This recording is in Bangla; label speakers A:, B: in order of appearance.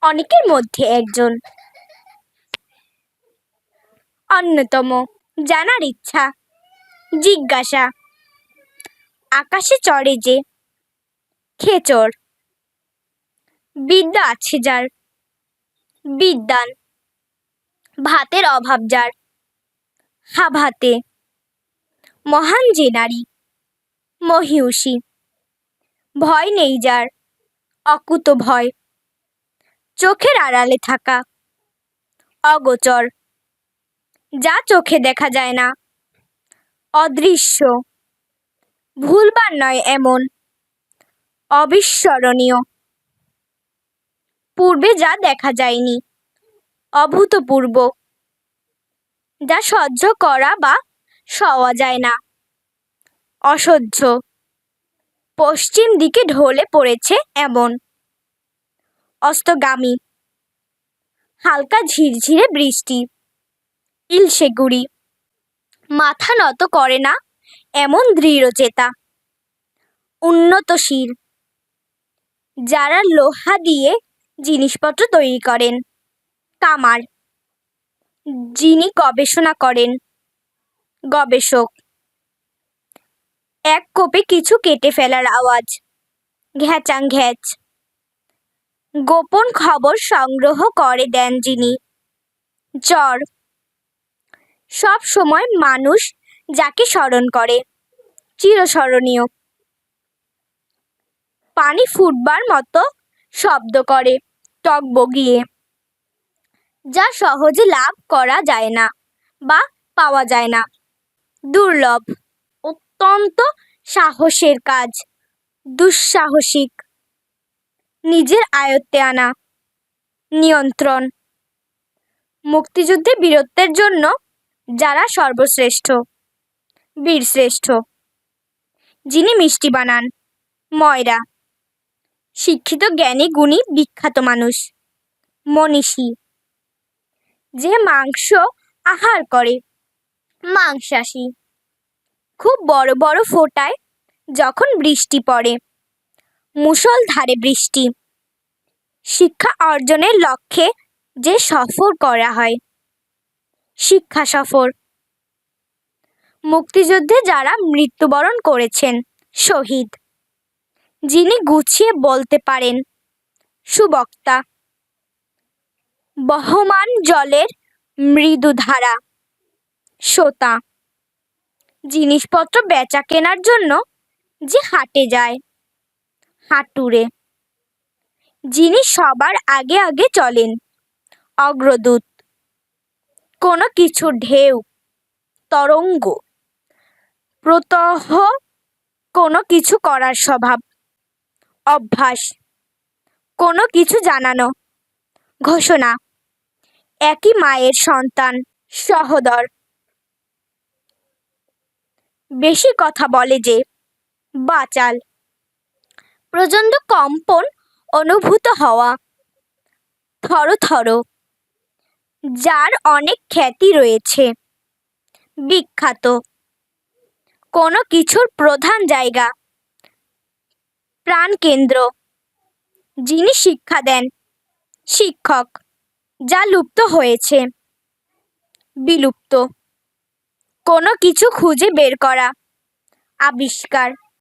A: অনেকের মধ্যে একজন। অন্যতম। জানার ইচ্ছা, জিজ্ঞাসা। আকাশে চড়ে যে খেচর। বিদ্যা আছে যার, বিদ্বান। ভাতের অভাব যার, হাভাতে। মহান যে নারী, মহিয়সী। ভয় নেই যার, অকুত ভয়। চোখের আড়ালে থাকা, অগোচর। যা চোখে দেখা যায় না, অদৃশ্য। ভুলবার নয় এমন, অবিস্মরণীয়। পূর্বে যা দেখা যায়নি, অভূতপূর্ব। যা সহ্য করা বা সওয়া যায় না, অসহ্য। পশ্চিম দিকে ঢলে পড়েছে এমন, অস্তগামী। হালকা ঝিরঝিরে বৃষ্টি, ইলশে গুড়ি। মাথা নত করে না এমন দৃঢ়চেতা, উন্নতশীল। যারা লোহা দিয়ে জিনিসপত্র তৈরি করেন, কামার। যিনি গবেষণা করেন, গবেষক। এক কোপে কিছু কেটে ফেলার আওয়াজ, ঘ্যাচাং ঘ্যাচ। গোপন খবর সংগ্রহ করে দেন যিনি, জ্বর। সব সময় মানুষ যাকে স্মরণ করে, চিরস্মরণীয়। পানি ফুটবার মতো শব্দ করে টগবগিয়ে, যা সহজে লাভ করা যায় না বা পাওয়া যায় না, দুর্লভ। অত্যন্ত সাহসের কাজ, দুঃসাহসিক। নিজের আয়ত্তে আনা, নিয়ন্ত্রণ। মুক্তিযুদ্ধে বীরত্বের জন্য যারা সর্বশ্রেষ্ঠ, বীরশ্রেষ্ঠ। যিনি মিষ্টি বানান, ময়রা। শিক্ষিত জ্ঞানী গুণী বিখ্যাত মানুষ, মনীষী। যে মাংস আহার করে, মাংসাশী। খুব বড় বড় ফোঁটায় যখন বৃষ্টি পড়ে, মুষলধারে বৃষ্টি। শিক্ষা অর্জনের লক্ষ্যে যে সফর করা হয়, শিক্ষা সফর। মুক্তিযুদ্ধে যারা মৃত্যুবরণ করেছেন, শহীদ। যিনি গুছিয়ে বলতে পারেন, সুবক্তা। বহমান জলের মৃদু ধারা, শ্রোতা। জিনিসপত্র বেচা কেনার জন্য যে হাটে যায়, হাটুরে। যিনি সবার আগে আগে চলেন, অগ্রদূত। কোনো কিছুর ঢেউ, তরঙ্গ। প্রত্যহ কোনো কিছু করার স্বভাব, অভ্যাস। কোনো কিছু জানানো, ঘোষণা। একই মায়ের সন্তান, সহোদর। বেশি কথা বলে যে, বাচাল। প্রচণ্ড কম্পন অনুভূত হওয়া, থরথর। যার অনেক খ্যাতি রয়েছে, বিখ্যাত। কোনো কিছুর প্রধান জায়গা, প্রাণকেন্দ্র। যিনি শিক্ষা দেন, শিক্ষক। যা লুপ্ত হয়েছে, বিলুপ্ত। কোনো কিছু খুঁজে বের করা, আবিষ্কার।